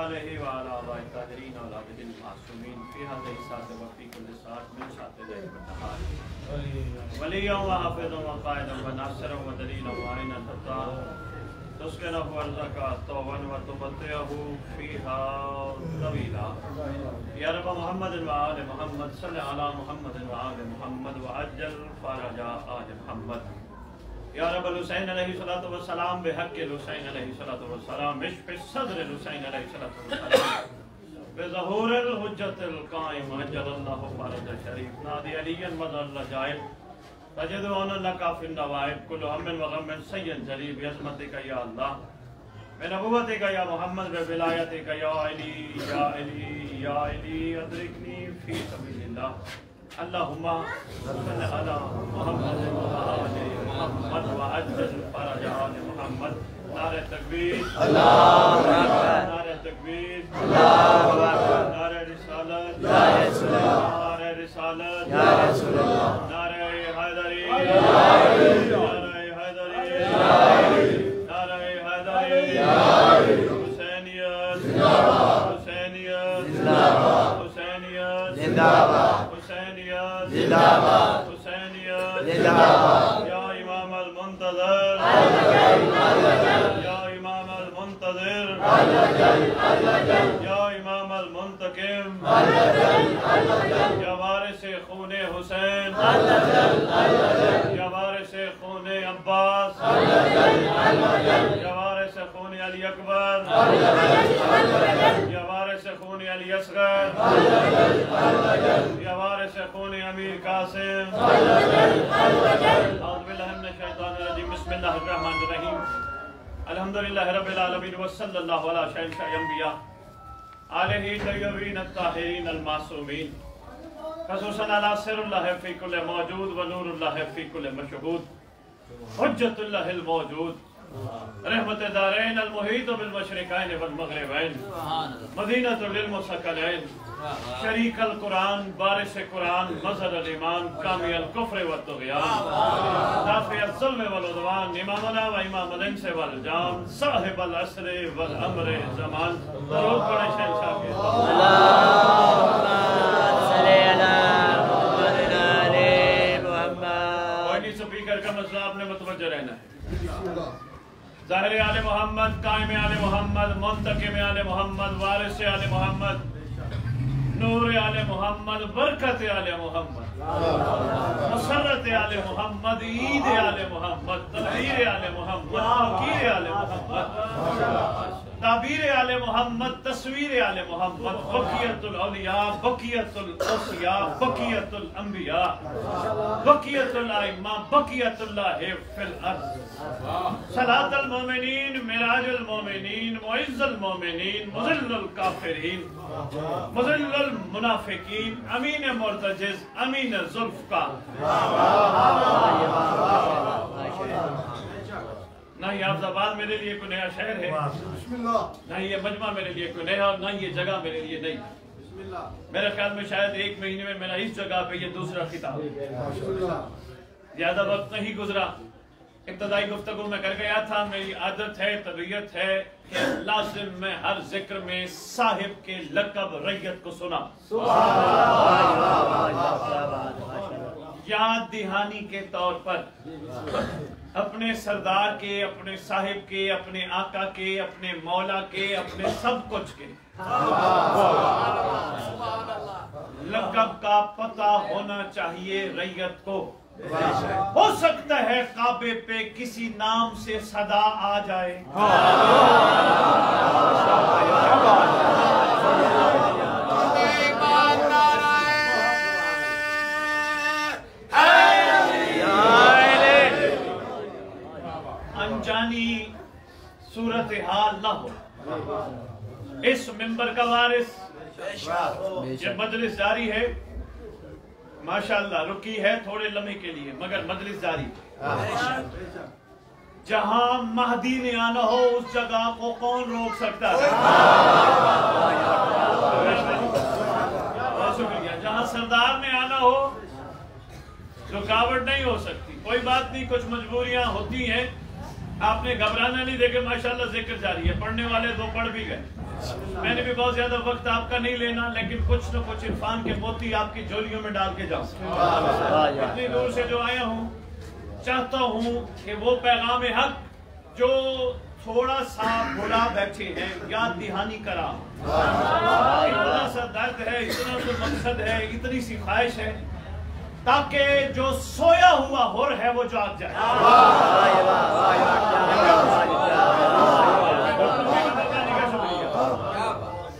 علیہ وعلی آباء الطاہرین والعابدین المعصومین فی هذه الساعة وفی کل ساعة من ساعة الليل والنہار ولیا وحافظا وقائدا وناصرا ودلیلا وعینا حتی تسکنہ ارضک طوعا وتمتعہ فیہا طویلا یا رب محمد وآل محمد صلی علی محمد وآل محمد وعجل فرج آل محمد یا رب الحسین علیہ الصلوۃ والسلام بحق الحسین علیہ الصلوۃ والسلام اشف صدر الحسین علیہ الصلوۃ والسلام بظہور الحجت القائم عجل اللہ فرج شریف نادی علی مظل جائب تجد عون لک فی النوائب کل ہم وغم سید جلیب بعظمتک یا اللہ بنبوتک یا محمد بولایتک یا علی یا علی یا علی ادرکنی فی سبیل اللہ اللہم صلی علی محمد وآل محمد وعجل فرج آل محمد نعرہ تکبیر اللہ اکبر نعرہ تکبیر اللہ اکبر نعرہ رسالت یا رسول اللہ نعرہ رسالت یا رسول اللہ نعرہ حیدری نعرہ حیدری نعرہ حیدری حسینیت حسینیت حسینیت زندہ باد زندہ باد حسینیت زندہ باد یا امام المنتظر یا امام المنتظر یا امام المنتقم یا وارث خون حسین یا وارث خون عباس یا وارث خون علی اکبر یا وارث خون علی اصغر یا وارث خون امیر قاسم اعوذ باللہ من الشیطان الرجیم بسم اللہ الرحمن الرحیم الحمدللہ رب العالمین وصلی اللہ علی شہنشاہ انبیاء آلہ طیبین الطاہرین المعصومین خصوصاً علی سر اللہ فی کل موجود و نور اللہ فی کل مشہود حجت اللہ الموجود رحمت دارین المحیط بالمشرقین والمغربین مدینہ للمسکنین شریک القرآن بارش قرآن مظہر الایمان کامی الکفر والطغیان دافع الظلم والعدوان امامنا و امام الانس والجان صاحب العصر والامر زمان درود پڑھیں شہنشاہ کے اللہم صلی علی محمد علی محمد کوئی نہیں سپیکر کا مسئلہ آپ نے متوجہ رہنا ہے ظاہر آل محمد قائم آل محمد منتقم آل محمد وارث آل محمد نور آل محمد برکت آل محمد مسرت آل محمد عید آل محمد تنویر آل محمد توقیر آل محمد تعبیر آل محمد تصویر آل محمد بقیت الاولیاء بقیت الاوصیاء بقیت الانبیاء بقیت الائمہ بقیت اللہ فی الارض صلاة المومنین معراج المومنین معز المومنین مذل الکافرین مذل المنافقین امین مرتجز امین ذوالفقار نہ یہ حافظ آباد میرے لیے کوئی نیا شہر ہے نہ یہ مجمع میرے لیے کوئی نیا نہ یہ جگہ میرے لیے نہیں میرے خیال میں شاید ایک مہینے میں میرا اس جگہ پہ یہ دوسرا خطاب زیادہ وقت نہیں گزرا ابتدائی گفتگو میں کر گیا تھا میری عادت ہے طبیعت ہے کہ لازم میں ہر ذکر میں صاحب کے لقب ریت کو سنا یاد دہانی کے طور پر اپنے سردار کے اپنے صاحب کے اپنے آقا کے اپنے مولا کے اپنے سب کچھ کے لقب کا پتہ ہونا چاہیے ریت کو ہو سکتا ہے کعبے پہ کسی نام سے صدا آ جائے انجانی صورتحال نہ ہو اس منبر کا وارث یہ مجلس جاری ہے ماشاءاللہ رکی ہے تھوڑے لمحے کے لیے مگر مجلس جاری جہاں مہدی نے آنا ہو اس جگہ کو کون روک سکتا ہے بہت شکریہ جہاں سردار نے آنا ہو رکاوٹ نہیں ہو سکتی کوئی بات نہیں کچھ مجبوریاں ہوتی ہیں آپ نے گھبرانا نہیں دیکھے ماشاءاللہ ذکر جاری ہے پڑھنے والے دو پڑھ بھی گئے میں نے بھی بہت زیادہ وقت آپ کا نہیں لینا، لیکن کچھ نہ کچھ عرفان کے موتی آپ کی جولیوں میں ڈال کے جاؤں۔ اتنی دور سے جو آیا ہوں، چاہتا ہوں کہ وہ پیغام حق جو تھوڑا سا بھلا بیٹھے ہیں یاد دہانی کرا، اتنا سا درد ہے، اتنا تو مقصد ہے، اتنی سی خواہش ہے، تاکہ جو سویا ہوا ہور ہے وہ جاگ جائے۔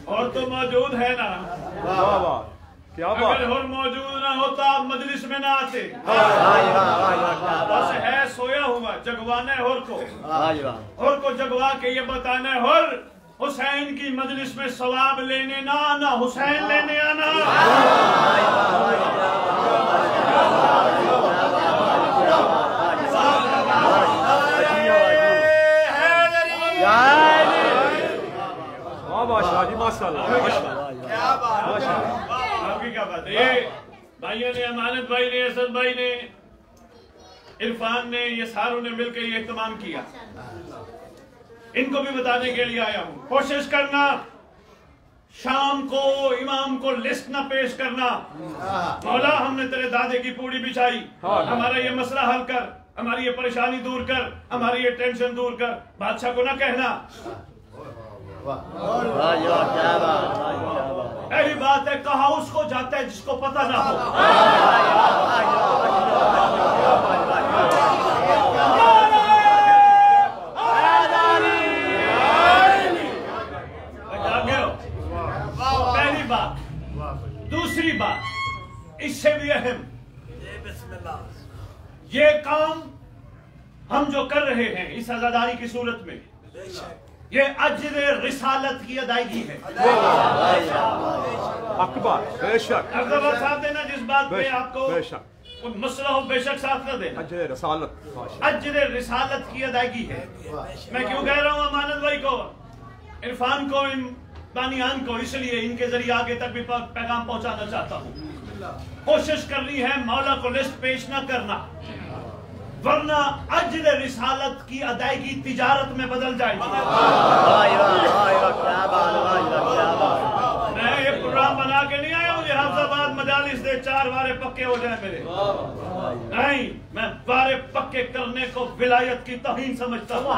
اور تو موجود ہے نا، اگر ہور موجود نہ ہوتا آپ مجلس میں نہ آتے، بس ہے سویا ہوا، جگوانا ہے ہور کو جگوا کے یہ بتانا ہے ہور حسین کی مجلس میں ثواب لینے نہ آنا، حسین لینے آنا۔ آپ کی کیا بات ہے؟ یہ بھائیوں نے، امانت بھائی نے، اسد بھائی نے، عرفان نے، یہ ساروں نے مل کے یہ اہتمام کیا، ان کو بھی بتانے کے لیے آیا ہوں۔ کوشش کرنا شام کو امام کو لسٹ نہ پیش کرنا، مولا ہم نے تیرے دادے کی پوڑی بچھائی، ہمارا یہ مسئلہ حل کر، ہماری یہ پریشانی دور کر، ہماری یہ ٹینشن دور کر، بادشاہ کو نہ کہنا۔ پہلی بات ہے کہا اس کو جاتا ہے جس کو پتہ نہ ہو۔ پہلی بات۔ دوسری بات اس سے بھی اہم، یہ کام ہم جو کر رہے ہیں اس عزاداری کی صورت میں، یہ اجر رسالت کی ادائیگی ہے۔ بے شک اگر ساتھ دینا جس بات پہ آپ کو مسئلہ ہو، بے شک ساتھ نہ دینا۔ اجر رسالت کی ادائیگی ہے۔ میں کیوں کہہ رہا ہوں امانت بھائی کو، عرفان کو، ان بانیان کو، اس لیے ان کے ذریعے آگے تک بھی پیغام پہنچانا چاہتا ہوں۔ کوشش کرنی ہے مولا کو لسٹ پیش نہ کرنا، ورنہ اجر رسالت کی ادائیگی تجارت میں بدل جائے گی۔ میں یہ پروگرام بنا کے نہیں آیا ہوں یہ حافظ آباد مجالس دے 4 وارے پکے ہو جائیں میرے، نہیں، میں وارے پکے کرنے کو ولایت کی توہین سمجھتا ہوں۔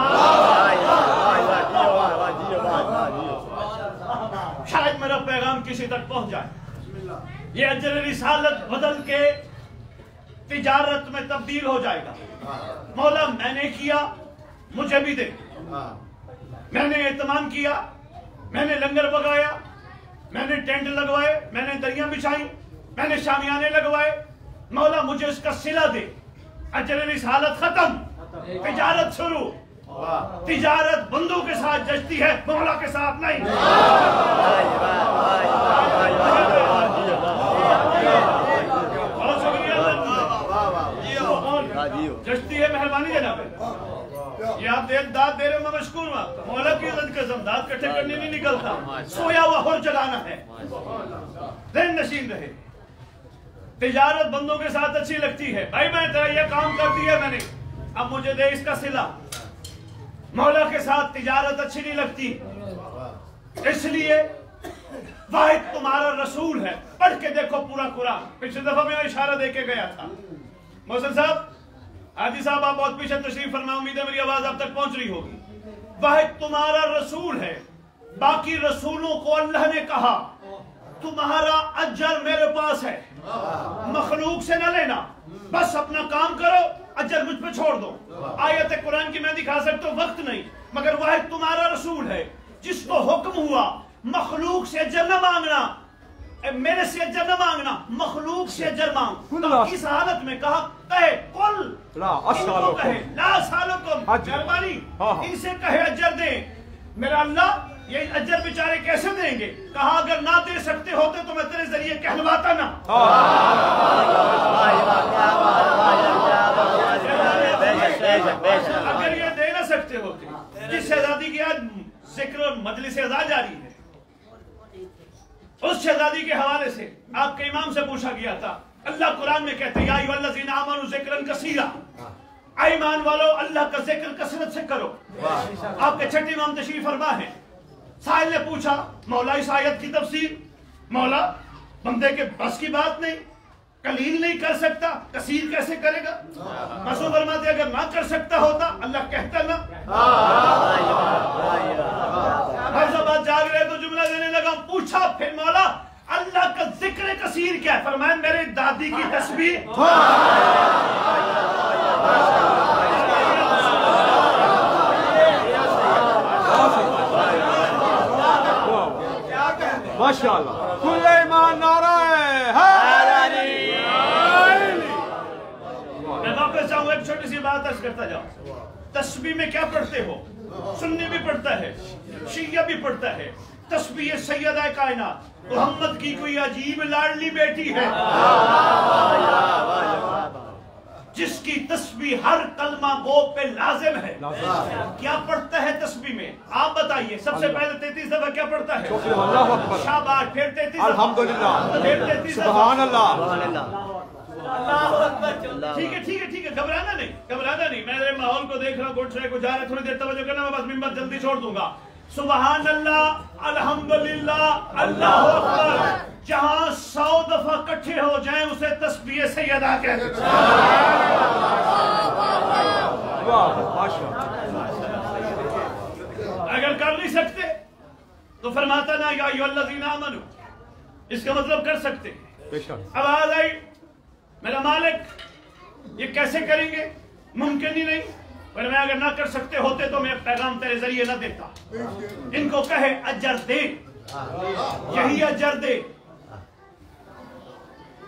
شاید میرا پیغام کسی تک پہنچ جائے۔ یہ اجر رسالت بدل کے تجارت میں تبدیل ہو جائے گا۔ مولا میں نے کیا، مجھے بھی دے۔ میں نے اہتمام کیا، میں نے لنگر پکایا، میں نے ٹینٹ لگوائے، میں نے دریاں بچھائیں، میں نے شامیانے لگوائے، مولا مجھے اس کا صلہ دے۔ اجر رسالت ختم، تجارت شروع۔ تجارت بندوں کے ساتھ جچتی ہے، مولا کے ساتھ نہیں۔ بہت شکریہ، جچتی ہے، مہربانی جناب۔ یہ آپ داد دے رہے ہو، میں مشکور ہوں۔ مولا کی عزت قسم، داد کٹھے کرنے نہیں نکلتا، سویا ہوا ہور جگانا ہے، ذہن نشین رہے۔ تجارت بندوں کے ساتھ اچھی لگتی ہے، بھائی میں یہ کام کر دیا میں نے، اب مجھے دے اس کا صلہ۔ مولا کے ساتھ تجارت اچھی نہیں لگتی، اس لیے واحد تمہارا رسول ہے۔ پڑھ کے دیکھو پورا قرآن، پچھلے دفعہ میں اشارہ دے کے گیا تھا۔ محسن صاحب، حاجی صاحب آپ بہت پیچھے تشریف فرما، امید ہے میری آواز آپ تک پہنچ رہی ہوگی۔ واحد تمہارا رسول ہے، باقی رسولوں کو اللہ نے کہا تمہارا اجر میرے پاس ہے، مخلوق سے نہ لینا، بس اپنا کام کرو، اجر مجھ پہ چھوڑ دو۔ آیت قرآن کی میں دکھا سکتا ہوں، وقت نہیں، مگر واحد تمہارا رسول ہے جس کو حکم ہوا مخلوق سے اجر نہ مانگنا، میرے سے اجر نہ مانگنا، مخلوق سے اجر مانگ۔ اس حالت میں کہا کہے قل لا اسالکم، مہربانی ان سے کہے اجر دیں۔ میرا اللہ یہ اجر بیچارے کیسے دیں گے؟ کہا اگر نہ دے سکتے ہوتے تو میں تیرے ذریعے کہلواتا نہ۔ اگر یہ دے نہ سکتے ہوتے، جس شہزادی کی آج ذکر اور مجلس اعزا جاری ہے، اس شہزادی کے حوالے سے آپ کے امام سے پوچھا گیا تھا، اللہ قرآن میں کہتے ہیں یا ایھا الذین آمنوا ذکرا کثیرا، ایمان والو اللہ کا ذکر کثرت سے کرو۔ آپ کے چھٹے امام تشریف فرما ہے، سائل نے پوچھا مولا اس آیت کی تفسیر، مولا بندے کے بس کی بات نہیں، قلیل نہیں کر سکتا، کثیر کیسے کرے گا؟ رسول فرماتے اگر نہ کر سکتا ہوتا اللہ کہتا نا۔ ہر بات جاگ رہے تو جملہ دینے لگا، پوچھا پھر مولا اللہ کا ذکر کثیر کیا ہے؟ فرمایا میرے دادی کی تسبیح۔ ماشاءاللہ کل ایمان نعرہ میں واپس جاؤں ایک چھوٹی سی بات عرض کرتا جاؤں، تسبیح میں کیا پڑھتے ہو؟ سنی بھی پڑھتا ہے، شیعہ بھی پڑھتا ہے۔ تسبیح سیدہ کائنات محمد کی کوئی عجیب لاڈلی بیٹی ہے جس کی تسبیح ہر کلمہ گو پہ لازم ہے۔ کیا پڑھتا ہے تسبیح میں؟ آپ بتائیے۔ سب سے پہلے 33 دفعہ کیا پڑھتا ہے؟ اللہ اکبر، شاباش، پھر 33 دفعہ الحمدللہ، پھر 33 دفعہ سبحان اللہ۔ ٹھیک ہے ٹھیک ہے ٹھیک ہے، گھبرانا نہیں گھبرانا نہیں۔ میں ماحول کو دیکھ رہا ہوں، گھٹ رہے کو جا رہا ہے، تھوڑی دیر توجہ کرنا، میں بس ممبر جلدی چھوڑ دوں گا۔ سبحان اللہ، الحمدللہ، اللہ اکبر جہاں 100 دفعہ کٹھے ہو جائیں اسے تسبیح سیدہ کہتے ہیں۔ اگر کر نہیں سکتے تو فرماتا نا یا ایھا الذین آمنوا، اس کا مطلب کر سکتے۔ اب آواز آئی میرا مالک یہ کیسے کریں گے؟ ممکن ہی نہیں۔ پر میں اگر نہ کر سکتے ہوتے تو میں پیغام تیرے ذریعے نہ دیتا۔ ان کو کہے اجر دے، یہی اجر دے۔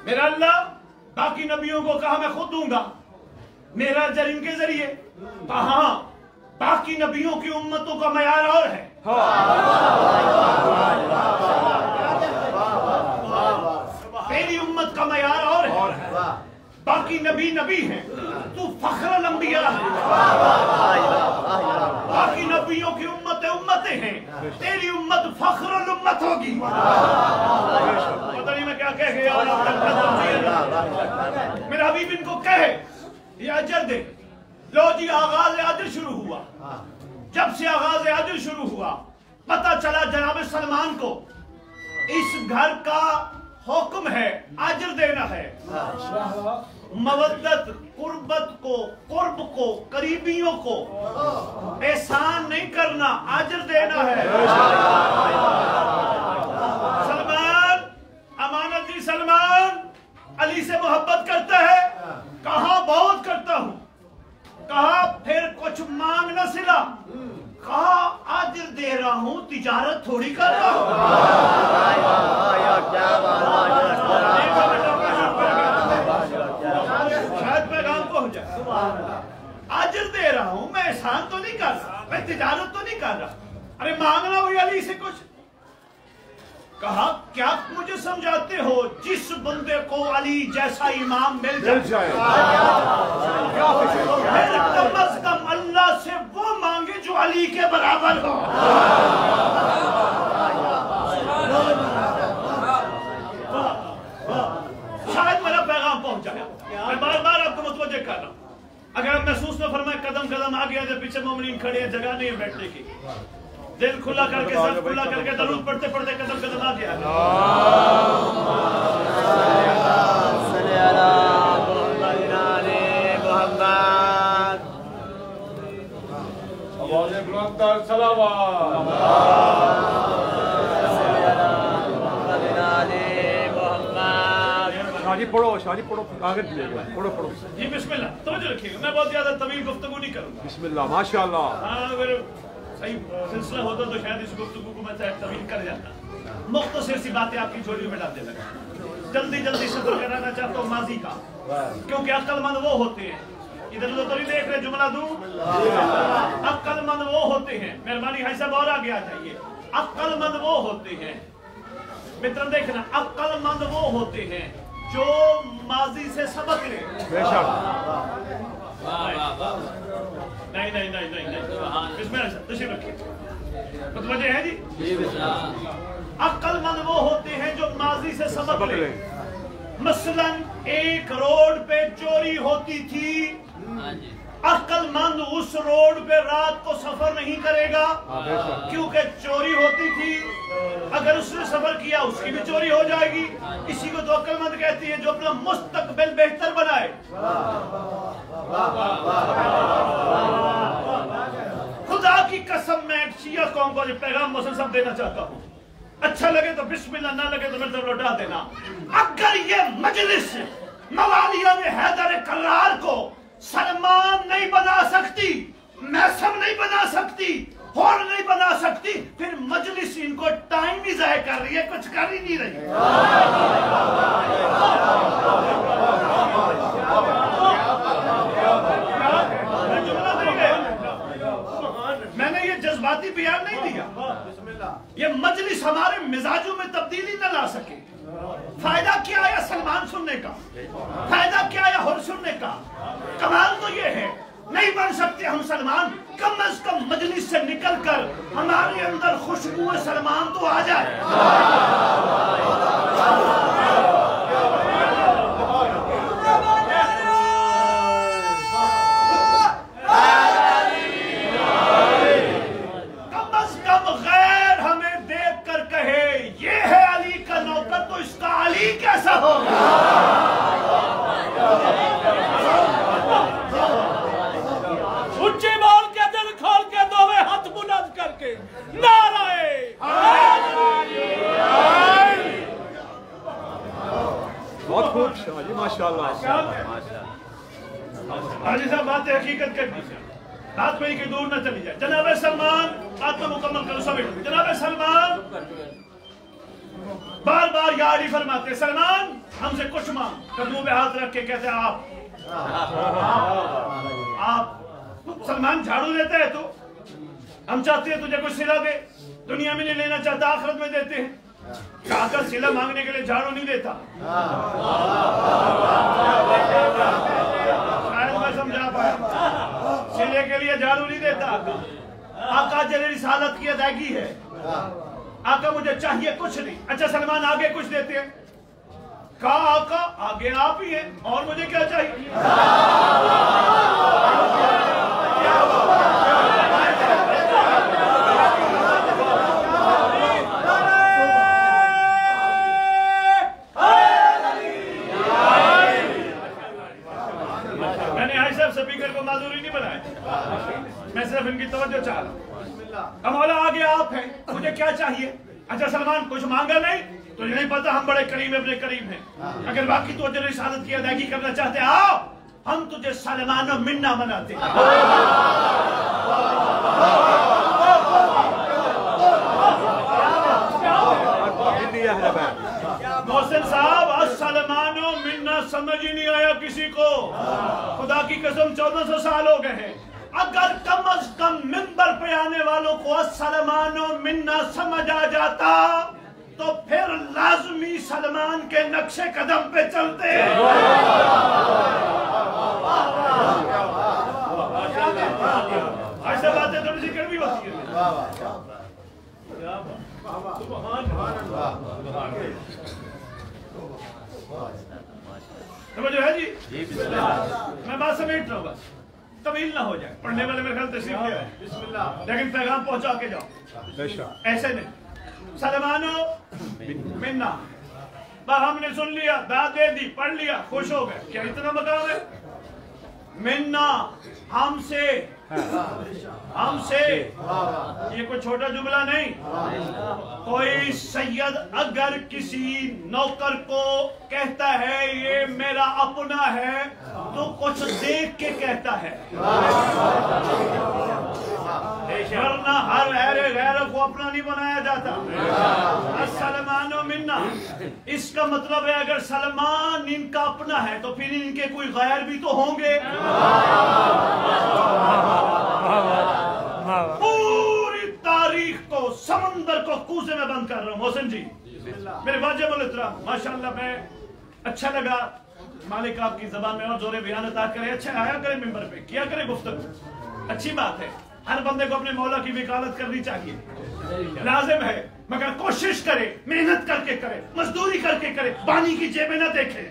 میرا اللہ باقی نبیوں کو کہا میں خود دوں گا، میرا اجر ان کے ذریعے۔ کہاں باقی نبیوں کی امتوں کا معیار اور ہے۔ تیری امت کا معیار اور ہے۔ باقی نبی نبی ہیں، تو فخر الانبیاء ہے۔ باقی نبیوں کی امتیں امتیں ہیں، تیری امت فخر الامت ہوگی۔ پتہ نہیں میں کیا کہہ گیا، میرا حبیب ان کو کہے یہ اجر دے۔ لو جی آغاز اجر شروع ہوا۔ جب سے آغاز اجر شروع ہوا پتہ چلا جناب سلمان کو اس گھر کا حکم ہے اجر دینا ہے۔ مودت، قربت کو، قرب کو، قریبیوں کو احسان نہیں کرنا، اجر دینا ہے۔ سلمان، امانت جی سلمان علی سے محبت کرتا ہے؟ کہا بہت کرتا ہوں۔ کہا پھر کچھ مانگ نہ سلا؟ کہا اجر دے رہا ہوں، تجارت تھوڑی کر رہا ہوں۔ شاید پیغام پہنچ جائے۔ اجر دے رہا ہوں، میں احسان تو نہیں کر رہا، میں تجارت تو نہیں کر رہا۔ ارے مانگنا ہوئی علی سے کچھ؟ کہا کیا مجھے سمجھاتے ہو جس بندے کو علی جیسا امام مل جائے پھر کم از کم اللہ سے وہ مانگے جو علی کے برابر ہو۔ شاید میرا پیغام پہنچ جائے۔ میں بار بار آپ کو متوجہ کر رہا ہوں، اگر آپ محسوس نہ فرمائے قدم قدم آ گیا جب پیچھے مومنین کھڑے ہیں، جگہ نہیں ہے بیٹھنے کی، دل کھلا کر کے سر کھلا کر کے درود پڑھتے پڑھتے قدم قدم آ گیا۔ شادی پڑھو، شادی پڑھو، آگے دیے گا، پڑھو پڑھو۔ جی بسم اللہ، توجہ رکھیے گا، میں بہت زیادہ طویل گفتگو نہیں کروں گا۔ بسم اللہ، ماشاءاللہ۔ ہاں اگر صحیح سلسلہ ہوتا تو شاید اس گفتگو کو میں طویل کر جاتا۔ مختصر سی باتیں آپ کی جھولیوں میں ڈال دے لگا۔ جلدی جلدی سفر کرانا چاہتا ہوں ماضی کا، کیونکہ عقل مند وہ ہوتے ہیں، ادھر ادھر تو نہیں دیکھ رہے، جملہ دوں، عقل مند وہ ہوتے ہیں، مہربانی بھائی صاحب اور آگے آ جائیے، عقل مند وہ ہوتے ہیں، متر دیکھنا، عقل مند وہ ہوتے ہیں جو ماضی سے سبق لے۔ بے شک۔ نہیں نہیں نہیں نہیں، بسم اللہ تشریف رکھیے، متوجہ ہے جی؟ عقل مند وہ ہوتے ہیں جو ماضی سے سبق لے۔ مثلا ایک روڈ پہ چوری ہوتی تھی، عقل مند اس روڈ پہ رات کو سفر نہیں کرے گا کیونکہ چوری ہوتی تھی، اگر اس نے سفر کیا اس کی بھی چوری ہو جائے گی۔ اسی کو تو عقل مند کہتی ہے جو اپنا مستقبل بہتر بنائے۔ خدا کی قسم میں ایک شیعہ قوم کو جو پیغام مسلسل دینا چاہتا ہوں، اچھا لگے تو بسم اللہ، نہ لگے تو میرے طرف لوٹا دینا۔ اگر یہ مجلس موالیہ میں حیدر کرار کو سلمان نہیں بنا سکتی، میسم نہیں بنا سکتی، ہور نہیں بنا سکتی، پھر مجلس ان کو ٹائم ہی ضائع کر رہی ہے، کچھ کر ہی نہیں رہی۔ میں نے یہ جذباتی بیان نہیں دیا، یہ مجلس ہمارے مزاجوں میں تبدیلی نہ لا سکے۔ فائدہ کیا ہے سلمان سننے کا، فائدہ کیا ہے ہور سننے کا؟ کمال تو یہ ہے نہیں بن سکتے ہم سلمان، کم از کم مجلس سے نکل کر ہمارے اندر خوشبو سلمان تو آ جائے۔ کم از کم غیر ہمیں دیکھ کر کہے یہ ہے علی کا نوکر تو اس کا علی کیسا ہوگا؟ اچھی بول کے دل کھول کے دوویں ہاتھ بلند کر کے نعرہ بہت خوب شاہ جی، ماشاءاللہ۔ حاجی صاحب بات حقیقت کر دیجیے، بات کوئی کہ دور نہ چلی جائے۔ جناب سلمان، بات کو مکمل کرو سب۔ جناب سلمان بار بار یا علی فرماتے، سلمان ہم سے کچھ مانگ، قدموں پہ ہاتھ رکھ کے کہتے آپ سلمان جھاڑو دیتا ہے تو ہم چاہتے ہیں تجھے کچھ صلہ دے، دنیا میں نہیں لینا چاہتا آخرت میں دیتے ہیں۔ کہا کر صلہ مانگنے کے لیے جھاڑو نہیں دیتا، شاید میں سمجھا پایا، صلے کے لیے جھاڑو نہیں دیتا۔ آقا جل رسالت کی ادائیگی ہے، آقا مجھے چاہیے کچھ نہیں۔ اچھا سلمان آگے کچھ دیتے ہیں؟ کہا آقا آگے آپ ہی ہیں، اور مجھے کیا چاہیے؟ میں نے آئی صاحب سپیکر کو معذوری نہیں بنایا، میں صرف ان کی توجہ چاہ رہا ہوں۔ مولا آگے آپ ہیں، مجھے کیا چاہیے؟ اچھا سلمان کچھ مانگا نہیں؟ تجھے نہیں پتا ہم بڑے قریب اپنے قریب ہیں، اگر باقی تو اجر رسالت کی ادائیگی کرنا چاہتے ہیں آؤ، ہم تجھے سلمان و منا مناتے ہیں۔ محسن صاحب السلمان و منا سمجھ ہی نہیں آیا کسی کو، خدا کی قسم 1400 سال ہو گئے ہیں۔ اگر کم از کم منبر پہ آنے والوں کو السلمان و منا سمجھ آ جاتا تو پھر لازمی سلمان کے نقش قدم پہ چلتے۔ ایسے باتیں تھوڑی سی کڑوی ہوتی ہیں۔ سمجھو ہے جی، میں بات سمیٹ رہا ہوں، بس طویل نہ ہو جائے، پڑھنے والے میرے خیال تشریف لے آئے، لیکن پیغام پہنچا کے جاؤ، ایسے نہیں۔ سلمانو منا ہم نے سن لیا، داد دے دی، پڑھ لیا، خوش ہو گئے، کیا اتنا مقام ہے؟ منا ہم سے، ہم سے، یہ کوئی چھوٹا جملہ نہیں۔ کوئی سید اگر کسی نوکر کو کہتا ہے یہ میرا اپنا ہے تو کچھ دیکھ کے کہتا ہے، ورنہ ہر غیر کو اپنا نہیں بنایا جاتا۔ السلمان و منا، اس کا مطلب ہے اگر سلمان ان کا اپنا ہے تو پھر ان کے کوئی غیر بھی تو ہوں گے۔ پوری تاریخ کو، سمندر کو کوزے میں بند کر رہا ہوں۔ محسن جی میرے واجب الاحترام، ماشاءاللہ میں اچھا لگا، مالک آپ کی زبان میں اور زور بیان عطا کرے، اچھا آیا کرے ممبر پہ، کیا کرے گفتگو، اچھی بات ہے، ہر بندے کو اپنے مولا کی وکالت کرنی چاہیے، لازم ہے، مگر کوشش کرے، محنت کر کے کرے، مزدوری کر کے کرے، پانی کی جیبیں نہ دیکھے۔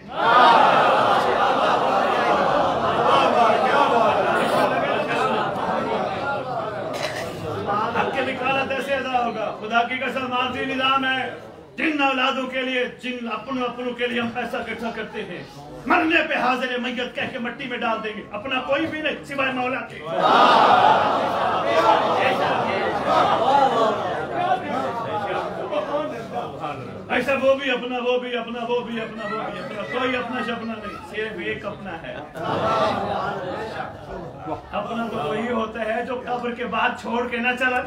مسئلہ ہوگا. خدا کی قسم ماضی نظام ہے. جن اولادوں کے لیے جن اپنوں کے لیے ہم پیسہ اکٹھا کرتے ہیں, مرنے پہ حاضر میت کہہ کے مٹی میں ڈال دیں گے, اپنا کوئی بھی نہیں سوائے مولا کے. ایسا وہ بھی اپنا, وہ بھی اپنا, وہ بھی اپنا, وہ بھی اپنا, کوئی اپنا شپنا نہیں, صرف ایک اپنا ہے. اپنا تو وہی ہوتا ہے جو قبر کے بعد چھوڑ کے نہ چلا.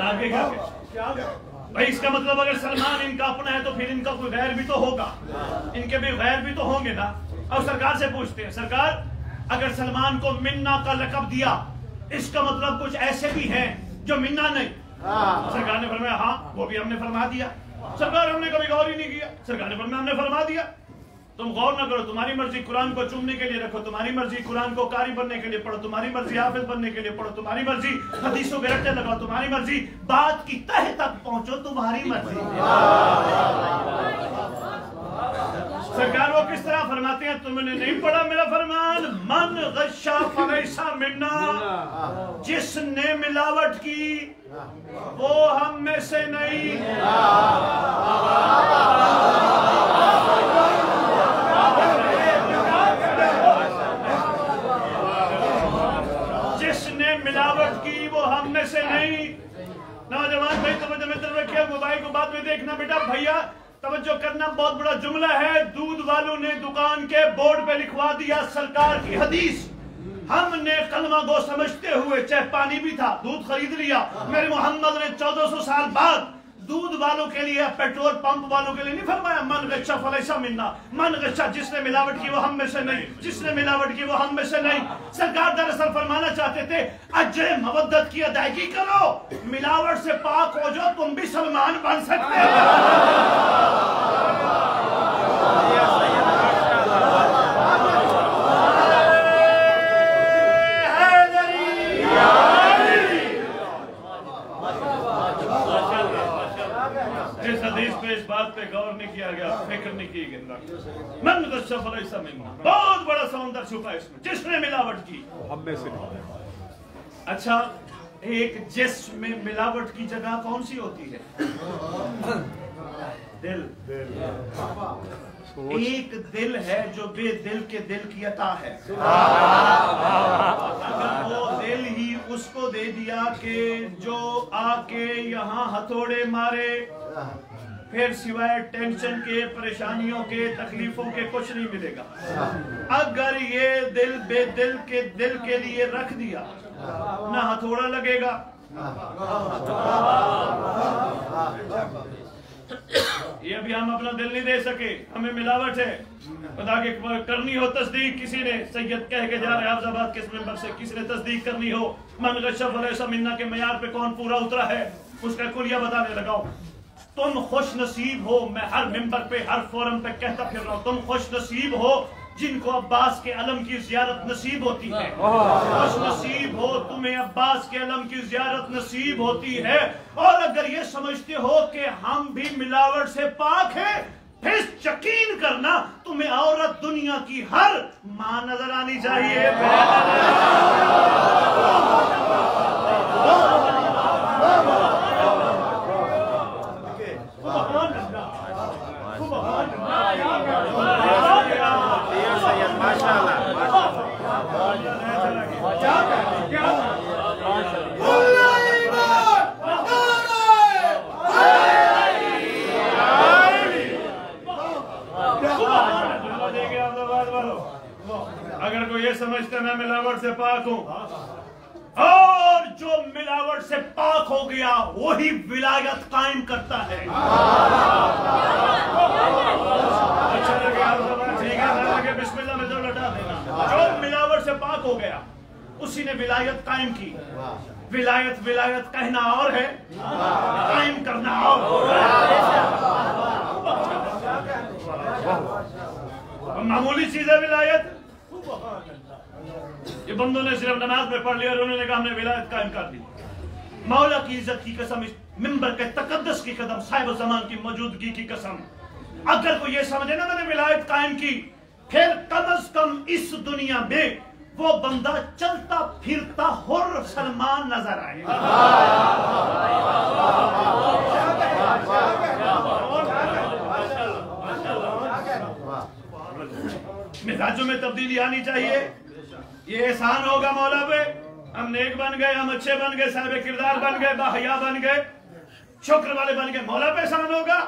آگے بھائی اس کا مطلب اگر سلمان ان کا اپنا ہے تو پھر ان کا کوئی غیر بھی تو ہوگا, ان کے بھی غیر بھی تو ہوں گے نا. اور سرکار سے پوچھتے ہیں, سرکار اگر سلمان کو منا کا لقب دیا اس کا مطلب کچھ ایسے بھی ہیں جو منا نہیں. سرکار نے فرمایا ہاں وہ بھی ہم نے فرما دیا. سرکار ہم نے کبھی غور ہی نہیں کیا. سرکار نے فرمایا ہم نے فرما دیا. تم غور نہ کرو, تمہاری مرضی قرآن کو چومنے کے لیے رکھو, تمہاری مرضی قرآن کو قاری بننے کے لیے پڑھو, تمہاری مرضی حافظ بننے کے لیے پڑھو, تمہاری مرضی حدیثوں کے رٹے لگاؤ, تمہاری مرضی بات کی تہ تک پہنچو, تمہاری مرضی. سرکار وہ کس طرح فرماتے ہیں, تم نے نہیں پڑھا میرا فرمان, من غشا فلیس منا, جس نے ملاوٹ کی وہ ہم میں سے نہیں. جس نے ملاوٹ کی وہ ہم میں سے نہیں. نوجوان بھائی توجہ میں طرف رکھے, موبائل کو بعد میں دیکھنا بیٹا. بھیا توجہ کرنا, بہت بڑا جملہ ہے. دودھ والوں نے دکان کے بورڈ پہ لکھوا دیا سرکار کی حدیث. ہم نے کلمہ گو سمجھتے ہوئے, چاہے پانی بھی تھا, دودھ خرید لیا. میرے محمد نے 1400 سال بعد دودھ والوں کے لیے, پیٹرول پمپ والوں کے لیے نہیں فرمایا من غشا فلیس منا. من غشا جس نے ملاوٹ کی وہ ہم میں سے نہیں, جس نے ملاوٹ کی وہ ہم میں سے نہیں. سرکار دراصل فرمانا چاہتے تھے اجر مودت کی ادائیگی کرو, ملاوٹ سے پاک ہو جاؤ, تم بھی سلمان بن سکتے ہو. اس حدیث پہ اس بات پہ غور نہیں کیا گیا, فکر نہیں کی گئی. من غشا فلیس منا, بہت بڑا سمندر چھپا اس میں. جس نے ملاوٹ کی ہم میں سے نہیں. اچھا ایک جسم میں ملاوٹ کی جگہ کون سی ہوتی ہے؟ دل. ایک دل ہے جو بے دل کے دل کی عطا ہے. اگر وہ دل ہی اس کو دے دیا کہ جو آ کے یہاں ہتھوڑے مارے, پھر سوائے ٹینشن کے, پریشانیوں کے, تکلیفوں کے کچھ نہیں ملے گا. اگر یہ دل بے دل کے دل کے لیے رکھ دیا, نہ ہتھوڑا لگے گا, یہ بھی ہم اپنا دل نہیں دے سکے, ہمیں ملاوٹ ہے. خدا کے کرنی ہو تصدیق, کسی نے سید کہہ کے جا رہے حافظ آباد کے ممبر سے, کسی نے تصدیق کرنی ہو من غشا فلیس منا کے معیار پہ کون پورا اترا ہے, اس کا کلیہ بتانے لگاؤ. تم خوش نصیب ہو, میں ہر ممبر پہ ہر فورم پہ کہتا پھر رہا ہوں, تم خوش نصیب ہو جن کو عباس کے علم کی زیارت نصیب ہوتی ہے. خوش نصیب ہو تمہیں عباس کے علم کی زیارت نصیب ہوتی ہے. اور اگر یہ سمجھتے ہو کہ ہم بھی ملاوٹ سے پاک ہیں, پھر یقین کرنا تمہیں عورت دنیا کی ہر ماں نظر آنی چاہیے. اگر کوئی یہ سمجھتا ہے میں ملاوٹ سے پاک ہوں, اور جو ملاوٹ سے پاک ہو گیا وہی ولایت قائم کرتا ہے. اچھا لگے بسم اللہ میں جو لٹا دینا. جو ملاوٹ سے پاک ہو گیا اسی نے ولایت قائم کی. ولایت ولایت کہنا اور ہے, قائم کرنا اور. معمولی چیز ہے ولایت. یہ بندوں نے صرف نماز میں پڑھ لیا اور انہوں نے کہا ہم نے ولایت قائم کر دی. مولا کی عزت کی قسم, اس ممبر کے تقدس کی قدم, صاحب زمان کی موجودگی کی قسم, اگر کوئی یہ سمجھے نا میں نے ولایت قائم کی, پھر کم از کم اس دنیا میں وہ بندہ چلتا پھرتا حر سلمان نظر آئے. مزاجوں میں تبدیلی آنی چاہیے. یہ احسان ہوگا مولا پہ. ہم نیک بن گئے, ہم اچھے بن گئے, صاحب کردار بن گئے, باحیا بن گئے, شکر والے بن گئے. مولا پہ احسان ہوگا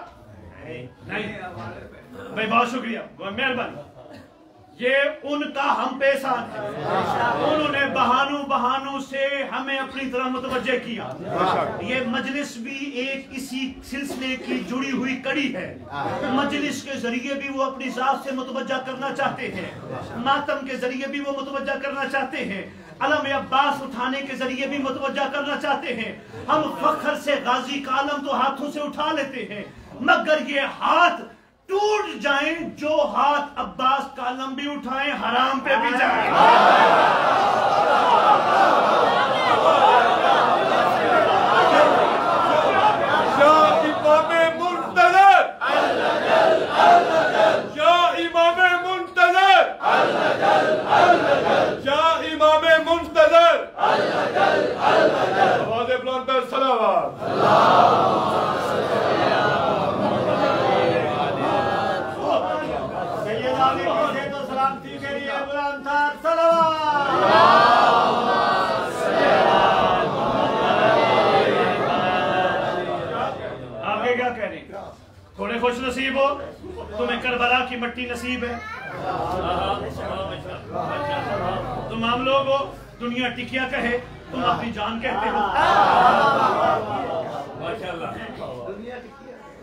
نہیں بھائی. بہت شکریہ, مہربانی. یہ ان کا ہم پہ احسان ہے. انہوں نے بہانوں سے ہمیں اپنی طرح متوجہ کیا. یہ مجلس بھی ایک اسی سلسلے کی جڑی ہوئی کڑی ہے. مجلس کے ذریعے بھی وہ اپنی ذات سے متوجہ کرنا چاہتے ہیں, ماتم کے ذریعے بھی وہ متوجہ کرنا چاہتے ہیں, علم عباس اٹھانے کے ذریعے بھی متوجہ کرنا چاہتے ہیں. ہم فخر سے غازی کا علم تو ہاتھوں سے اٹھا لیتے ہیں, مگر یہ ہاتھ ٹوٹ جائیں جو ہاتھ عباس کا علم بھی اٹھائیں, حرام پہ بھی جائیں. تھوڑے خوش نصیب ہو, تمہیں کربلا کی مٹی نصیب ہے. تم عام لوگ ہو, دنیا ٹکیا کہے, تم اپنی جان کہتے ہو.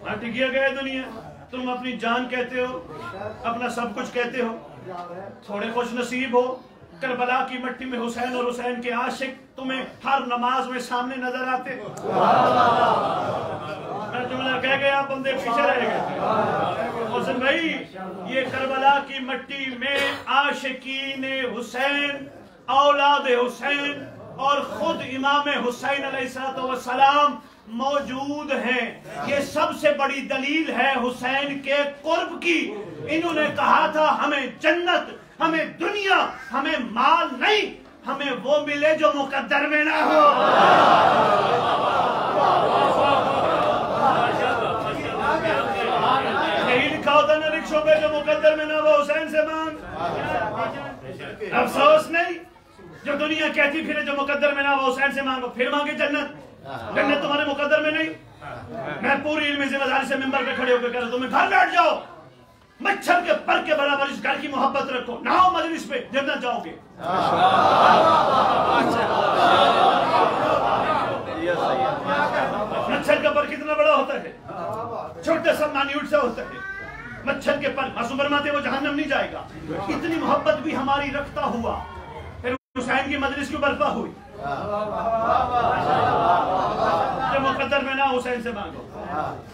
ہاں ٹکیا کہے دنیا, تم اپنی جان کہتے ہو, اپنا سب کچھ کہتے ہو. تھوڑے خوش نصیب ہو, کربلا کی مٹی میں حسین اور حسین کے عاشق تمہیں ہر نماز میں سامنے نظر آتے. میں جملہ کہہ گیا, آپ بندے پیچھے رہ گئے. حسین بھائی, یہ کربلا کی مٹی میں عاشقین حسین, اولاد حسین اور خود امام حسین علیہ السلام موجود ہیں. یہ سب سے بڑی دلیل ہے حسین کے قرب کی. انہوں نے کہا تھا ہمیں جنت, ہمیں دنیا, ہمیں مال نہیں, ہمیں وہ ملے جو مقدر میں نہ ہو. یہی لکھا ہوتا نا رکشوں پہ, جو مقدر میں نہ ہو حسین سے مانگ. افسوس نہیں جو دنیا کہتی پھرے جو مقدر میں نہ ہو حسین سے مانگو, پھر مانگے جنت. جنت تمہارے مقدر میں نہیں. میں پوری علم ذمہ داری سے ممبر پہ کھڑے ہو کے کہہ رہا ہوں, تمہیں گھر بیٹھ جاؤ, مچھر کے پر کے برابر اس گھر کی محبت رکھو, نہ ہو مجلس پہ, جنت جاؤ گے. مچھر کا پر کتنا بڑا ہوتا ہے, چھوٹے سا مانیوٹ سے ہوتا ہے. مچھر کے پر معصوم فرماتے وہ جہنم نہیں جائے گا. اتنی محبت بھی ہماری رکھتا ہوا پھر حسین کی مجلس کیوں برپا ہوئی. جو مقدر میں نہ حسین سے مانگو.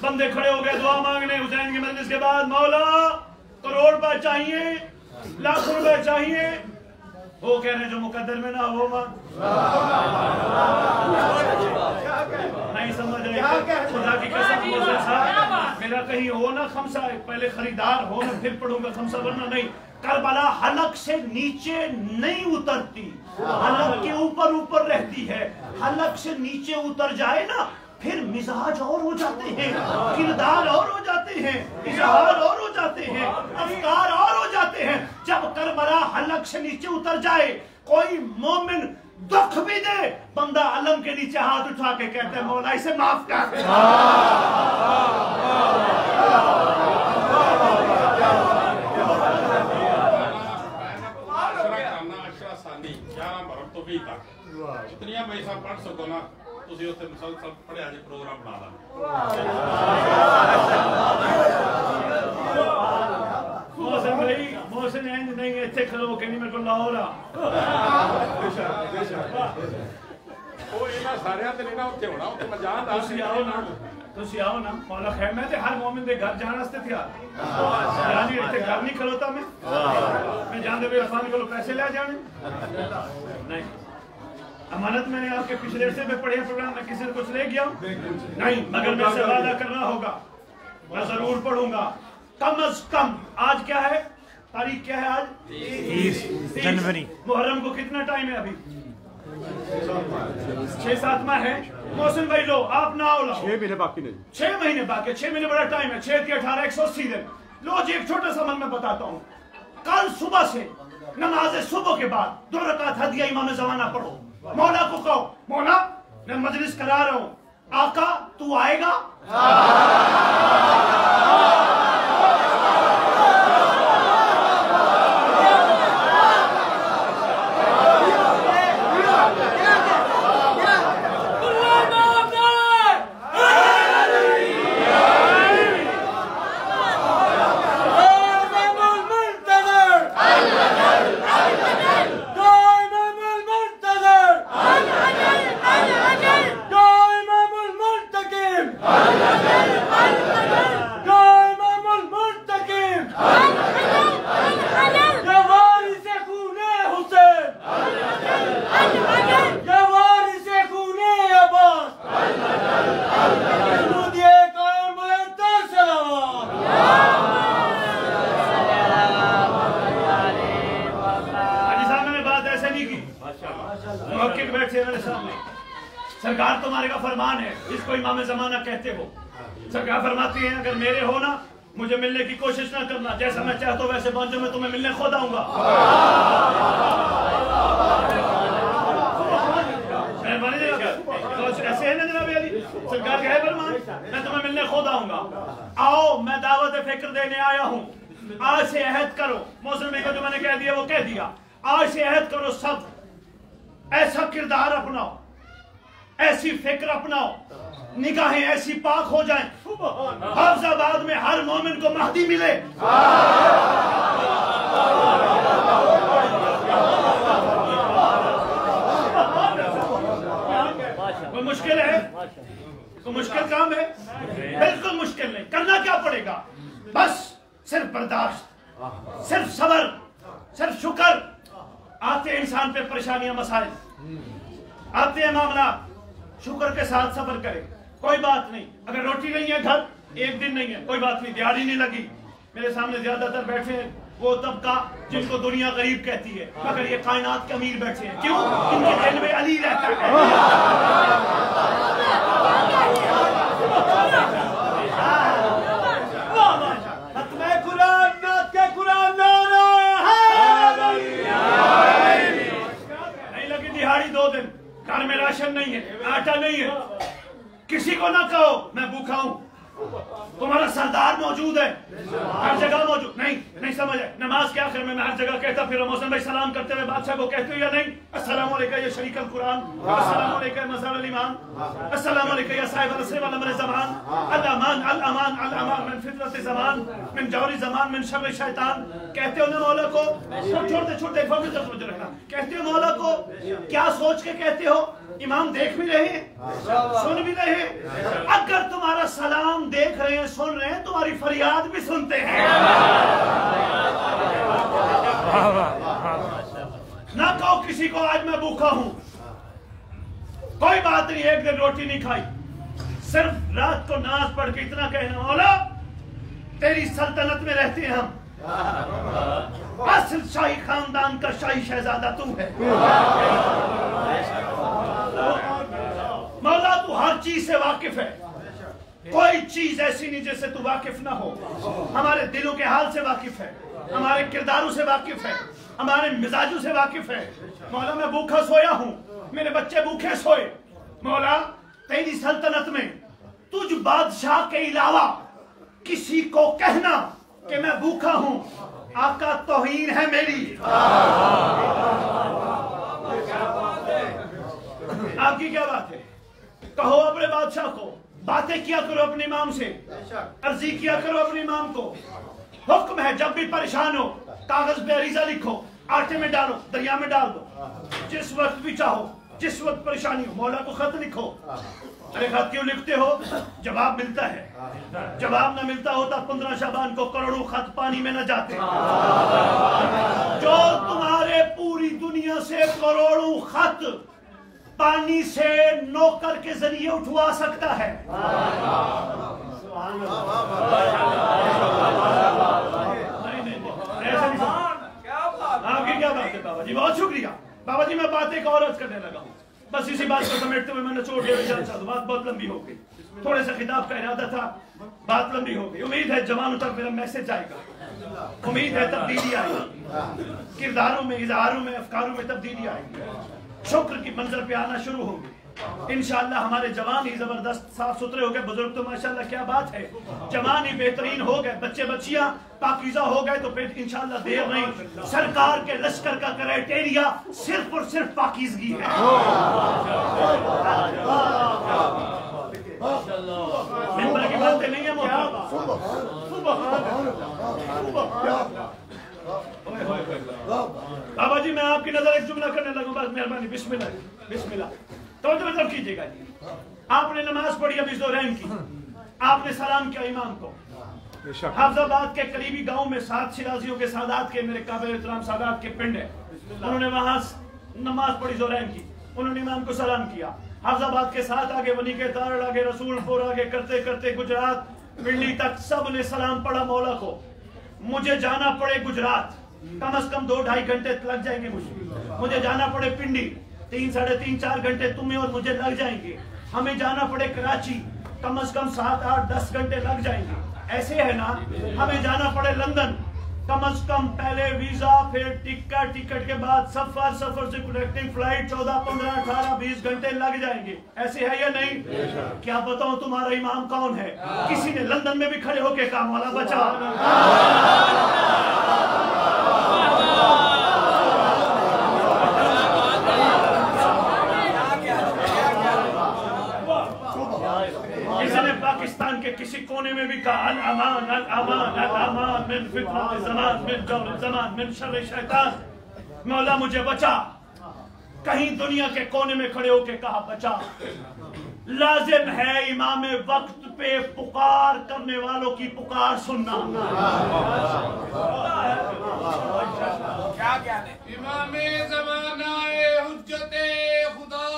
بندے کھڑے ہو گئے دعا مانگنے حسین کی مجلس کے بعد, مولا کروڑ روپے چاہیے, لاکھ روپے چاہیے. وہ کہہ رہے ہیں جو مقدر میں نہ وہ مانگ. نہیں سمجھ رہے, خدا کی قسم حسین صاحب میرا کہیں ہو نا خمسہ, پہلے خریدار ہو نا پھر پڑھوں گا خمسہ, ورنہ نہیں. کربلا حلق سے نیچے نہیں اترتی, حلق کے اوپر اوپر رہتی ہے. حلق سے نیچے اتر جائے نا پھر مزاج اور ہو جاتے ہیں, کردار اور ہو جاتے ہیں, اظہار اور ہو جاتے ہیں, افکار اور ہو جاتے ہیں. جب کربلا حلق سے نیچے اتر جائے, کوئی مومن دکھ بھی دے, بندہ علم کے نیچے ہاتھ اٹھا کے کہتے ہیں مولا اسے معاف کر. جتنیاں میں سب پڑھ سکو نا, تسی اتنے مسلسل پڑھے آج پروگرام بنا لا. محسن بھائی, محسن نہیں ایتھے کھلو کہ نہیں میرے کو لاؤ رہا. وہ اینا سارے تے نہیں نا اتنے ہونا, اتنے مجان دا. تسی آؤ نا, مولا خیر میں تے ہر مومن دے گھر جانا راستے تھے یار. یعنی ایتھے گھر نہیں کھلوتا میں جان دے بھی عرفان کو پیسے لے جانے نہیں. امانت میں نے آپ کے پچھلے عرصے میں پڑھے پروگرام میں کسی نے کچھ لے گیا نہیں, مگر میں سے وعدہ کرنا ہوگا, میں ضرور پڑھوں گا. کم از کم آج کیا ہے, تاریخ کیا ہے آج؟ 30 جنوری. محرم کو کتنا ٹائم ہے ابھی؟ 6-7 ماہ ہے. محسن بھائی لو آپ نہ لاؤ. 6 مہینے باقی نہیں. 6 مہینے باقی. 6 مہینے بڑا ٹائم ہے. 6 × 18 180 دن. لو جی ایک چھوٹا سا عمل میں بتاتا ہوں. کل صبح سے نماز صبح کے بعد 2 رکعت ہدیہ امام زمانہ پڑھو. مولا کو کہو مولا میں مجلس کرا رہا ہوں, آقا تو آئے گا؟ سرکار تمہارے کا فرمان ہے, اس کو امام زمانہ کہتے ہو. سرکار فرماتی ہیں اگر میرے ہو نا مجھے ملنے کی کوشش نہ کرنا, جیسا میں چاہتا ہوں ویسے پہنچو, میں تمہیں ملنے خود آؤں گا. ایسے ہے نا جناب علی, سرکار کا ہے فرمان, میں تمہیں ملنے خود آؤں گا. آؤ میں دعوت فکر دینے آیا ہوں. آج سے عہد کرو. محسن بھائی کو جو میں نے کہہ دیا وہ کہہ دیا. آج سے عہد کرو سب, ایسا کردار اپناؤ, ایسی فکر اپناؤ, نگاہیں ایسی پاک ہو جائیں حافظ آباد میں ہر مومن کو مہدی ملے. کوئی مشکل ہے؟ کوئی مشکل کام ہے؟ بالکل مشکل نہیں. کرنا کیا پڑے گا؟ بس صرف برداشت, صرف صبر, صرف شکر. آتے انسان پہ پریشانیاں, مسائل آتے ہیں, معاملات, شکر کے ساتھ صبر کرے. کوئی بات نہیں, اگر روٹی نہیں ہے گھر, ایک دن نہیں ہے, کوئی بات نہیں, دیہڑی نہیں لگی. میرے سامنے زیادہ تر بیٹھے ہیں وہ طبقہ جن کو دنیا غریب کہتی ہے, مگر یہ کائنات کے امیر بیٹھے ہیں. کیوں؟ ان کے دل میں علی رہتا ہے. ختم قرآن, نعت کے قرآن, نہیں لگی دیہڑی 2 دن, گھر میں راشن نہیں ہے, آٹا نہیں ہے. کسی کو نہ کہو میں بھوکا ہوں, تمہارا سردار موجود ہے, ہر جگہ موجود. نہیں سمجھے. نماز کے آخر میں ہر جگہ کہتا پھر محسن بھائی سلام کرتے ہوئے بادشاہ کو کہتے ہو یا نہیں, السلام علیکم یا شریک القرآن, السلام علیکم یا مظہر الایمان, السلام علیکم یا صاحب العصر والامر زمان, الامان الامان الامان من فتنة زمان, من جور زمان, من شر شیطان. کہتے ہو نا مولا کو, چھوڑتے ایک وقت تک رکھنا. کہتے ہو مولا کو, کیا سوچ کے کہتے ہو؟ امام دیکھ بھی رہے ہیں, سن بھی رہے ہیں. اگر تمہارا سلام دیکھ رہے ہیں, سن رہے ہیں, تمہاری فریاد بھی سنتے ہیں. نہ کہو کسی کو آج میں بھوکا ہوں, کوئی بات نہیں, ایک دن روٹی نہیں کھائی, صرف رات کو نماز پڑھ کے اتنا کہنا مولا تیری سلطنت میں رہتے ہیں ہم, اصل شاہی خاندان کا شاہی شہزادہ تو ہے. مولا تو ہر چیز سے واقف ہے, کوئی چیز ایسی نہیں جس سے تو واقف نہ ہو. ہمارے دلوں کے حال سے واقف ہے, ہمارے کرداروں سے واقف ہے, ہمارے مزاجوں سے واقف ہے. مولا میں بھوکا سویا ہوں, میرے بچے بھوکے سوئے. مولا تیری سلطنت میں تجھ بادشاہ کے علاوہ کسی کو کہنا کہ میں بھوکا ہوں, آقا توہین ہے میری. آپ کی کیا بات ہے؟ کہو اپنے بادشاہ کو, باتیں کیا کرو اپنے امام سے, عرضی کیا کرو اپنے امام کو. حکم ہے جب بھی پریشان ہو کاغذ پہ عریضہ لکھو, آٹے میں ڈالو, دریا میں ڈال دو, جس وقت بھی چاہو, جس وقت پریشانی ہو مولا کو خط لکھو. ارے خط کیوں لکھتے ہو؟ جواب ملتا ہے. جواب نہ ملتا ہوتا 15 شعبان کو کروڑوں خط پانی میں نہ جاتے. جو تمہارے پوری دنیا سے کروڑوں خط پانی سے نوکر کے ذریعے اٹھوا سکتا ہے. ایسا نہیں آپ کی کیا بات ہے بابا جی؟ بہت شکریہ بابا جی. میں بات ایک اور عرض کرنے لگا ہوں, بس اسی بات کو سمیٹتے ہوئے میں نے چھوڑ دیا. بات بہت لمبی ہو گئی, تھوڑے سے خطاب کا ارادہ تھا, بات لمبی ہو گئی. امید ہے جوانوں تک میرا میسج آئے گا, امید ہے تبدیلی آئے گی, کرداروں میں, اظہاروں میں, افکاروں میں تبدیلی آئے گی, شکر کی منظر پہ آنا شروع ہوں گے انشاءاللہ. ہمارے جوان ہی زبردست صاف ستھرے ہو گئے, بزرگ تو ماشاءاللہ کیا بات ہے, جوان ہی بہترین ہو گئے, بچے بچیاں پاکیزہ ہو گئے, تو پھر انشاءاللہ دیر نہیں. سرکار کے لشکر کا کرائٹیریا صرف اور صرف پاکیزگی ہے. ممبر کی باتیں نہیں ہیں بابا جی. میں آپ کی نظر ایک جملہ کرنے لگوں, بس مہربانی. بسم اللہ بسم اللہ. توجہ مطلب کیجئے گا جی. آپ نے نماز پڑھی ابھی ظہرین کی, آپ نے سلام کیا امام کو. حافظ آباد کے قریبی گاؤں میں سات شیرازیوں کے سادات کے, میرے قابل احترام سادات کے پنڈ ہے, انہوں نے وہاں نماز پڑھی ظہرین کی, انہوں نے امام کو سلام کیا. حافظ آباد کے ساتھ آگے, ونی کے تارڑ آگے, رسول پور آگے, کرتے کرتے گجرات پنڈی تک سب نے سلام پڑھا مولا کو. مجھے جانا پڑے گجرات, کم از کم 2-2.5 گھنٹے لگ جائیں گے مجھے جانا پڑے پنڈی 3-3.5-4 گھنٹے تمہیں اور مجھے لگ جائیں گے. ہمیں جانا پڑے کراچی, کم از کم 7-8-10 گھنٹے لگ جائیں گے. ایسے ہے نا, ہمیں جانا پڑے لندن, کم از کم پہلے ویزا, پھر ٹکٹ کے بعد سفر سے کنیکٹنگ فلائٹ 14-15-18-20 گھنٹے لگ جائیں گے. ایسے ہے یا نہیں؟ کیا بتاؤں تمہارا امام کون ہے؟ کسی نے لندن میں بھی کھڑے ہو کے کہا مولا بچا. کسی نے پاکستان کے کسی کونے میں بھی کہا الامان الامان الامان من فتنة زمان, من جور زمان, من شر شیطان, مولا مجھے بچا. کہیں دنیا کے کونے میں کھڑے ہو کے کہا بچا. لازم ہے امام وقت پہ پکار کرنے والوں کی پکار سننا. امام زمانہ حجت خدا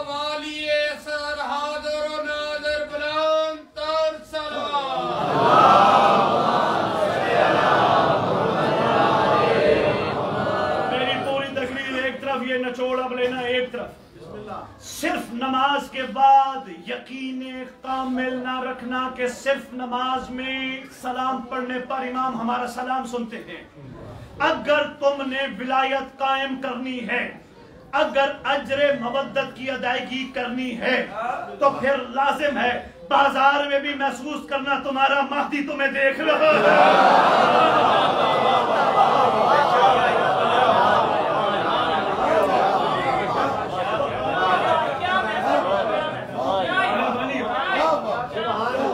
والی سر حاضر و ناظر بلند تر سلام. میری پوری تقریر ایک طرف, یہ نچوڑ اب لینا ایک طرف. صرف نماز کے بعد یقین کامل نہ رکھنا کہ صرف نماز میں سلام پڑھنے پر امام ہمارا سلام سنتے ہیں. اگر تم نے ولایت قائم کرنی ہے, اگر اجر مودت کی ادائیگی کرنی ہے, تو پھر لازم ہے بازار میں بھی محسوس کرنا تمہارا مہدی تمہیں دیکھ رہا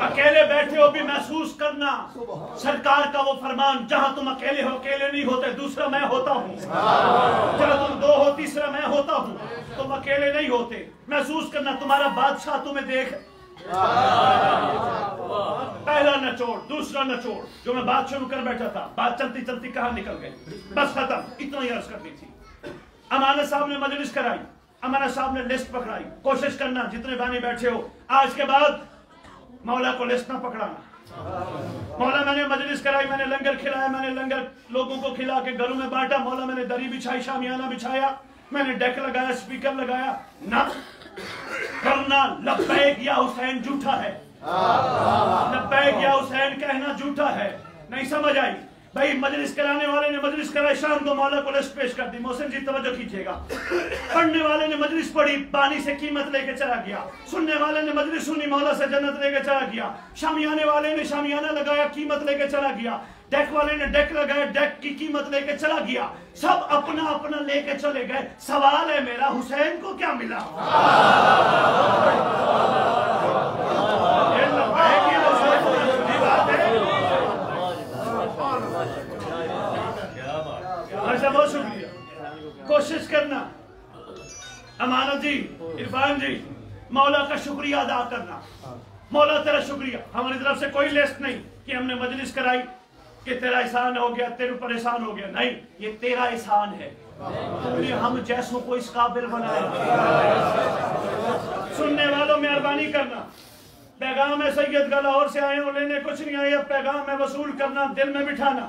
اکیلے بیٹھے ہو بھی محسوس کرنا سرکار کا وہ فرمان, جہاں تم اکیلے ہو اکیلے نہیں ہوتے, دوسرا میں ہوتا ہوں. جہاں تم 2 ہو تیسرا میں ہوتا ہوں, تم اکیلے نہیں ہوتے. محسوس کرنا تمہارا بادشاہ تمہیں دیکھ. پہلا نچوڑ. دوسرا نچوڑ جو میں بات شروع کر بیٹھا تھا, بات چلتی چلتی کہاں نکل گئی, بس ختم. اتنا ہی عرض کرنی تھی. امانت صاحب نے مجلس کرائی, امانت صاحب نے لسٹ پکڑائی. کوشش کرنا جتنے بانی بیٹھے ہو, آج کے بعد مولا کو لسٹ نہ پکڑانا. مولا میں نے مجلس کرائی, میں نے لنگر کھلایا, میں نے لنگر لوگوں کو کھلا کے گھروں میں بانٹا. مولا میں نے دری بچھائی, شامیانہ بچھایا, میں نے ڈیک لگایا, سپیکر لگایا. نہ کرنا لبیک یا حسین جھوٹا ہے. لبیک یا حسین کہنا جھوٹا ہے. نہیں سمجھ آئی بھائی؟ مجلس کرانے والے نے مجلس کرائی, شام کو مولا کو لسٹ پیش کر دی. محسن جی توجہ کیجیے گا. پڑھنے والے نے مجلس پڑھی, بانی سے قیمت لے کے چلا گیا. سننے والے نے مجلس سنی, مولا سے جنت لے کے چلا گیا. شامیانے والے نے شامیانہ لگایا, قیمت لے کے چلا گیا. ڈیک والے نے ڈیک لگایا, ڈیک کی قیمت لے کے چلا گیا. سب اپنا اپنا لے کے چلے گئے. سوال ہے میرا, حسین کو کیا ملا؟ بہت شکریہ. کوشش کرنا امانت جی, عرفان جی, مولا کا شکریہ ادا کرنا. مولا تیرا شکریہ. ہماری طرف سے کوئی لسٹ نہیں کہ ہم نے مجلس کرائی کہ تیرا احسان ہو گیا, تیرے اوپر احسان ہو گیا. نہیں, یہ تیرا احسان ہے. تم نے ہم جیسوں کو اس قابل بنایا. سننے والوں مہربانی کرنا. پیغام ہے سید کا لاہور سے آئے ہوں, لینے کچھ نہیں آئے. اب پیغام ہے وصول کرنا, دل میں بٹھانا.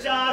4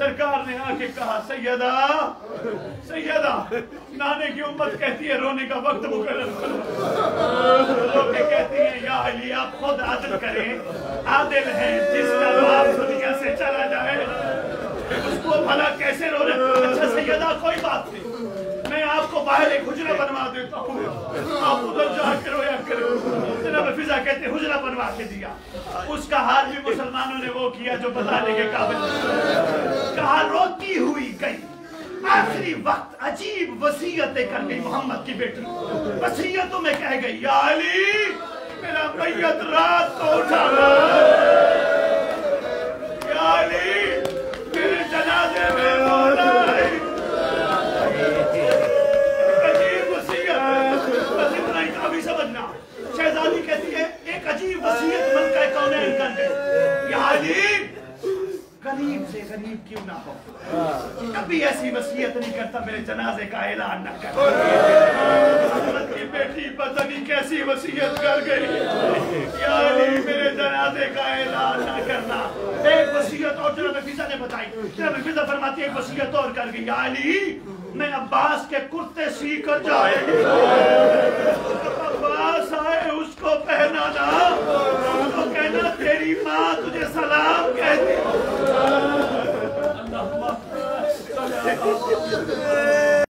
سرکار نے آ کے کہا سیدہ سیدہ نانے کی امت کہتی ہے رونے کا وقت مقرر کرو لوگ کہتی ہیں یا علی آپ خود عادل کریں عادل ہیں جس کا باپ دنیا سے چلا جائے اس کو بھلا کیسے رو رہے اچھا سیدہ کوئی بات نہیں میں آپ کو باہر ایک حجرہ بنوا دیتا ہوں آپ ادھر جا کے رویا کرو جناب فضا کہتے ہیں حجرہ بنوا کے دیا اس کا حال بھی مسلمانوں نے وہ کیا جو بتانے کے قابل کہا روتی ہوئی گئی آخری وقت عجیب وصیتیں کر گئی محمد کی بیٹی وصیتوں میں کہہ گئی یا علی میرا میت رات کو اٹھانا یا علی میرے جنازے میں رونا سمجھنا شہزادی کہتی ہے ایک عجیب وصیت ملکہ کونین کر گئی یا علی غریب سے غریب کیوں نہ ہو کبھی ایسی وصیت نہیں کرتا میرے جنازے کا اعلان نہ کر حضرت کی بیٹی پتہ نہیں کیسی وصیت کر گئی یا علی میرے جنازے کا اعلان نہ کرنا ایک وصیت اور جناب فضا نے بتائی جناب فضا فرماتی ہے ایک وصیت اور کر گئی یا علی میں عباس کے کرتے سی کر جائے